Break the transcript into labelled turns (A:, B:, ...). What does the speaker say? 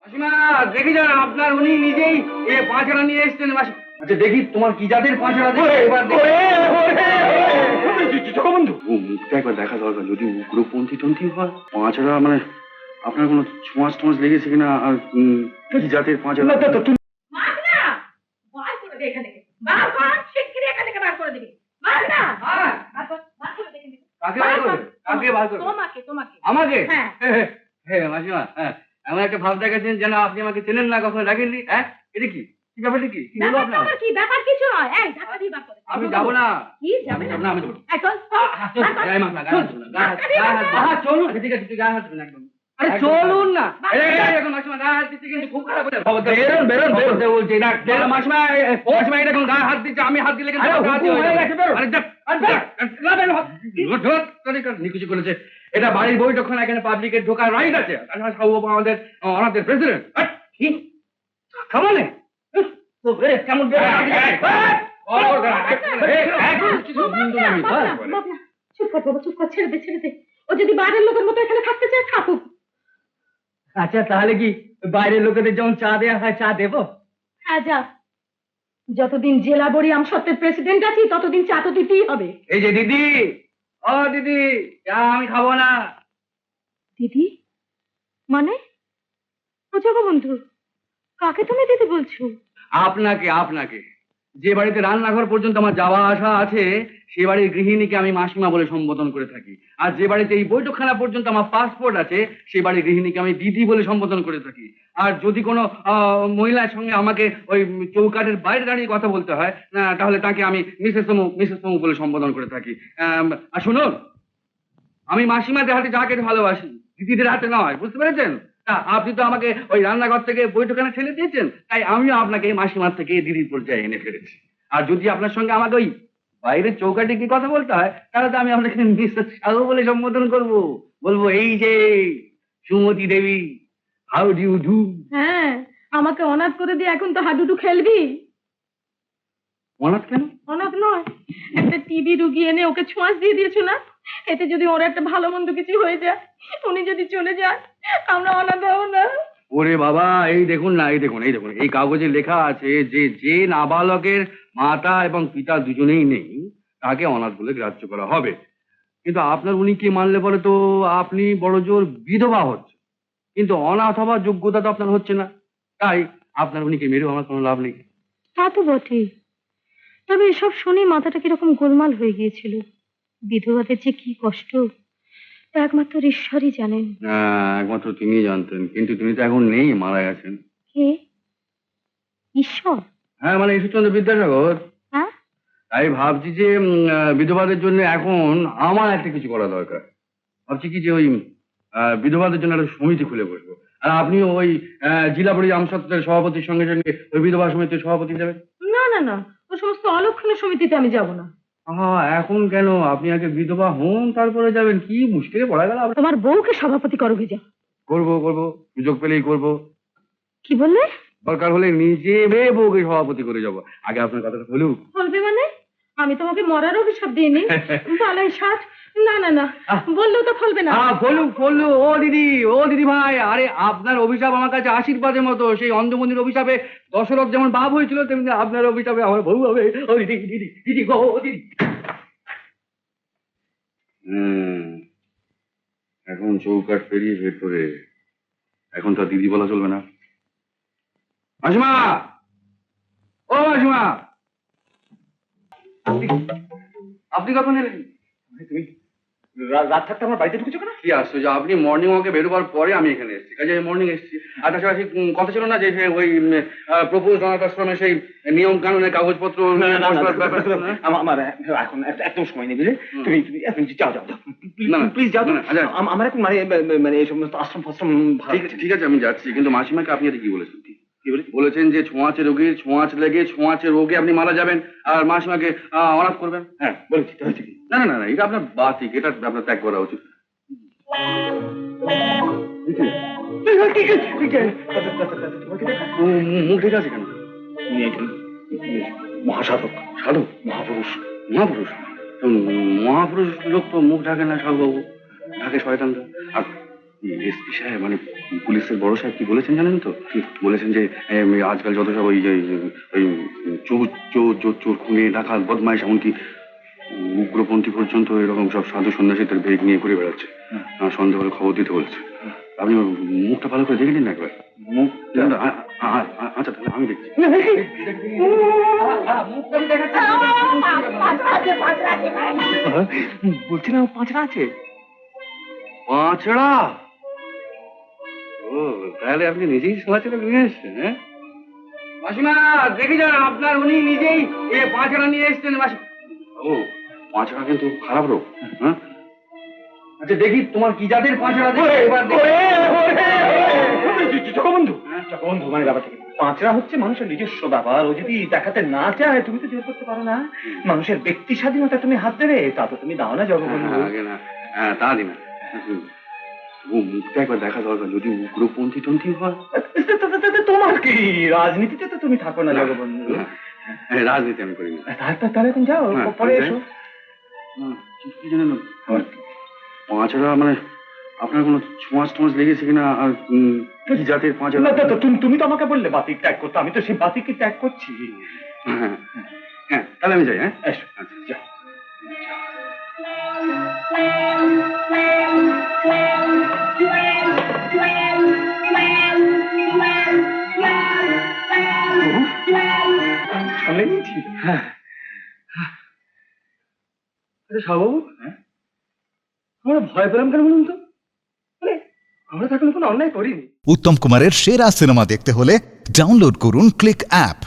A: মাসিমা দেখি যান, আপনার উনি নিজেই পাঁচড়া নিয়ে এসছেন। আচ্ছা দেখি তোমার কি জাতের পাঁচড়া দেখে এবার জগবন্ধু মুখটা একবার দেখা দরকার। যদি উগ্রপন্থী টন্থী হয় পাঁচড়া, মানে আপনার কোনো ছোঁয়াচ টোঁয়াচ লেগেছে কিনা, আর কি জাতের পাঁচড়া। আমাকে? হ্যাঁ মাসিমা, হ্যাঁ এমন একটা ভাব দেখাচ্ছেন যেন আপনি আমাকে চেনেন না, কখনো দেখেননি। হ্যাঁ এটা কি কি ব্যাপারটা, কি কি হলো আপনার?
B: কি ব্যাপার? কিছু নয়, এই ধাক্কা দিয়ে বার করে।
A: আমি যাবো না।
B: কি যাবে না?
A: না আমি যাবো না।
B: এই চল
A: গায়ে মাথা, গায়ে হাত দেবেন না, গায়ে হাত চলুন। ঠিক আছে, তুই গায়ে হাত দেবেন একদম। আরে চলুন না। এখন মাসিমা গায়ে হাত দিচ্ছে কিন্তু খুব খারাপ হয়ে যাবে। বেরোন বেরোন বেরোন বলছি না। মাসিমা মাসিমা এটা এখন গায়ে হাত দিচ্ছে, আমি হাত দিলে কিন্তু নিকুচি করেছে। এটা বাড়ির বৈঠক না, এখানে পাবলিকের ঢোকার রাইট আছে। আমাদের অনাথের প্রেসিডেন্ট কি খামানে কেমন
B: চুপ কর বাবা, চুপ কর, ছেড়ে দে ছেড়ে দে। ও যদি বাইরের লোকের মতো এখানে থাকতে চায় থাকুক।
C: আচ্ছা তাহলে কি বাইরের লোকেদের যেমন চা দেওয়া হয় চা দেবো?
B: হ্যাঁ যা, যতদিন জেলা বড়ি আমসত্ত্বের প্রেসিডেন্ট আছি ততদিন চা তো দিতেই হবে।
A: এই যে দিদি, ও দিদি, চা আমি খাবো না।
B: দিদি মানে? ও জগবন্ধু, কাকে তুমি দিদি বলছো?
A: আপনাকে আপনাকে যে বাড়িতে রান্নাঘর পর্যন্ত আমার যাওয়া আসা আছে সে বাড়ির গৃহিণীকে আমি মাসিমা বলে সম্বোধন করে থাকি। আর যে বাড়িতে এই বৈঠকখানা পর্যন্ত আমার পাসপোর্ট আছে সেই বাড়ির গৃহিণীকে আমি দিদি বলে সম্বোধন করে থাকি। আর যদি কোনো মহিলার সঙ্গে আমাকে ওই চৌকাঠের বাইরে দাঁড়িয়ে কথা বলতে হয় তাহলে তাকে আমি মিসেস তমুক বলে সম্বোধন করে থাকি। আর শুনুন, আমি মাসিমাদের হাতে চা খেতে ভালোবাসি, দিদিদের হাতে নয়, বুঝতে পেরেছেন? আপনি তো আমাকে ওই রান্নাঘর থেকে বৈঠকখানে ঠেলে দিয়েছেন, তাই আমিও আপনাকে মাসিমার থেকে দিদির পর্যায়ে এনে ফেলেছি। আর যদি আপনার সঙ্গে আমাকে ওই বাইরের চৌকাঠে কি কথা বলতে হয় তাহলে তো আমি আপনাকে মিসেস সাহু বলে সম্বোধন করব। বলবো এই যে সুমতি দেবী, হাউ ডু ইউ ডু।
B: হ্যাঁ, আমাকে অনাথ করে দিয়ে এখন তো হাডুডু খেলবি।
A: অনাথ কেন?
B: অনাথ নয়, একটা টিবি রুগী এনে ওকে ছোঁয়াচ দিয়ে দিয়েছো না? এতে যদি ওর একটা ভালো মন্দ কিছু হয়ে যায়, উনি যদি চলে যায়, আমরা অনাথ হবো না।
A: ওরে বাবা, এই দেখুন না, এই দেখুন এই কাগজে লেখা আছে যে যে নাবালকের মাতা এবং পিতা দুজনেই নেই তাকে অনাথ বলে গ্রাহ্য করা হবে। কিন্তু আপনার উনি কি মানলে পরে তো আপনি বড় জোর বিধবা হচ্ছে, কিন্তু অনাথ হবার যোগ্যতা তো আপনার হচ্ছে না। তাই আপনার উনিকে মেরেও আমার কোনো লাভ নেই।
B: তা তো বটেই, তবে এসব শুনে মাথাটা কিরকম গোলমাল হয়ে গিয়েছিল। বিধবাদের যে কি কষ্ট তা একমাত্র ঈশ্বরই জানেন।
A: একমাত্র তিনি জানতেন, কিন্তু তিনি তো এখন নেই, মারা গেছেন।
B: কে? ঈশ্বর?
A: হ্যাঁ, মানে ঈশ্বরচন্দ্র বিদ্যাসাগর।
B: হ্যাঁ,
A: তাই ভাবছি যে বিধবাদের জন্য এখন আমার একটা কিছু করা দরকার। ভাবছি কি যে ওই বিধবাদের জন্য একটা সমিতি খুলে বসবো, আর আপনিও ওই জিলাপড়ি আমসত্ত্বের সভাপতির সঙ্গে সঙ্গে ওই বিধবা সমিতির সভাপতি যাবেন।
B: না না না, ও সমস্ত অলক্ষণে সমিতিতে আমি যাব না।
A: এখন কেন? আপনি আগে বিধবা হন তারপরে যাবেন। কি মুশকিলে পড়া গেল।
B: তোমার বউকে সভাপতি করো ভেজা।
A: করবো, সুযোগ পেলেই করবো।
B: কি বললে?
A: দরকার হলে নিজে বউকে সভাপতি করে যাবো। আগে আপনার কথাটা বলুক।
B: বলবে মানে? আমি তোমাকে মরার অভিশাপ দিইনি। বালাই ষাট। না না না, বললেও তো ফলবে না।
A: বলুক। ও দিদি ভাই, আরে আপনার অভিশাপ আমার কাছে আশীর্বাদের মতো। সেই অন্ধমন্দির অভিশাপে দশরথ যেমন বাপ হয়েছিল তেমনি আপনার অভিশাপে আমার বউ হবে। ও দিদি গো দিদি। এখন চৌকাঠ পেরিয়ে ভেতরে, এখন তো দিদি বলা চলবে না। মাসিমা, ও মাসিমা, আপনি কখন এলেন? তুমি রাত থাকতে আমার বাড়িতে ঢুকেছো কেন? কি আশ্চর্য, আপনি মর্নিং ওয়াকে বেরোবার পরে আমি এখানে এসেছি, কাজে মর্নিং এসেছি। আর তাছাড়া সেই কথা ছিল না যে ওই প্রপোজ অনাথ আশ্রমে সেই নিয়ম কানুনের কাগজপত্র।
C: আমার এখন একদম সময় নেই, বুঝলে? তুমি এখন যাও প্লিজ যাও। আমার এখন মানে এই সমস্ত আশ্রম ফাশ্রম।
A: ঠিক আছে, আমি যাচ্ছি, কিন্তু মাসিমাকে আপনি কি বলেছেন? বলেছেন যে ছোঁয়াচে রোগীর ছোঁয়াচ লেগে ছোঁয়াচে রোগে আপনি মারা যাবেন, আর মাসিমাকে অনাথ করবেন।
C: হ্যাঁ বলেছি, হয়েছে কি?
A: না, এটা আপনার বাতিক, এটা আপনার ত্যাগ করা উচিত। মুখ ঢেকে আছে কেন?
C: উনি একজন মহাসাধক,
A: সাধক,
C: মহাপুরুষ।
A: মহাপুরুষ লোক তো মুখ ঢাকে না সাধুবাবু, ঢাকে শয়তানরা। আর এসপি সাহেব মানে পুলিশের বড় সাহেব কি বলেছেন জানেন তো? বলেছেন যে আজকাল যত সব ওই ওই চোর চোর চোর চোর খুনে ডাকাত বদমাইশ এমনকি উগ্রপন্থী পর্যন্ত এরকম সব সাধু সন্ন্যাসীদের বেগ নিয়ে ঘুরে বেড়াচ্ছে। সন্দেহ হলে খবর দিতে বলেছে। আপনি মুখটা ভালো করে দেখে নিন না একবার। মুখ আচ্ছা তাহলে আমি দেখছি।
C: বলছি না পাঁচরা আছে।
A: পাঁচড়া? ও তাহলে আপনি নিজেই সমাচার নিয়ে এসছেন? হ্যাঁ মাসিমা দেখে যান, আপনার উনি নিজেই পাঁচড়া নিয়ে এসছেন। ও পাঁচড়া কিন্তু খারাপ রোগ। হ্যাঁ আচ্ছা দেখি তোমার কি জাতের পাঁচড়া দেখে এবার
C: জগবন্ধু জগবন্ধু মানে ব্যাপারটা কি? পাঁচরা হচ্ছে মানুষের নিজস্ব ব্যাপার। ও যদি দেখাতে না চায় তুমি তো জোর করতে পারো না। মানুষের ব্যক্তি স্বাধীনতা তুমি হাত দেবে? তা তো তুমি দাও না জগবন্ধু।
A: আগে না, হ্যাঁ তা দি না। ও মুখটা একবার দেখা দরকার, যদি উগ্রপন্থী টন্থী হয়।
C: তোমার কি রাজনীতিতে তো তুমি থাকো না জগবন্ধু।
A: রাজনীতি আমি করি না।
C: তাহলে এখন যাও, পরে এসো।
A: কি জানেন পাঁচড়া মানে আপনার কোনো ছোঁয়াচ টোঁয়াচ লেগেছে কিনা, আর কি জাতের পাঁচড়া?
C: তুমি তো আমাকে বললে বাতিক ত্যাগ করতে, আমি তো সেই বাতিকই ত্যাগ করছি।
A: হ্যাঁ হ্যাঁ তাহলে আমি যাই। হ্যাঁ
C: এসো।
A: আচ্ছা যাও।
C: সামলে নিয়েছি।
A: হ্যাঁ আচ্ছা শাহবাবু, আমরা ভয় পেলাম কেন বলুন তো? আমরা তো এখন কোনো অন্যায় করিনি।
D: উত্তম কুমারের সেরা সিনেমা দেখতে হলে ডাউনলোড করুন ক্লিক অ্যাপ।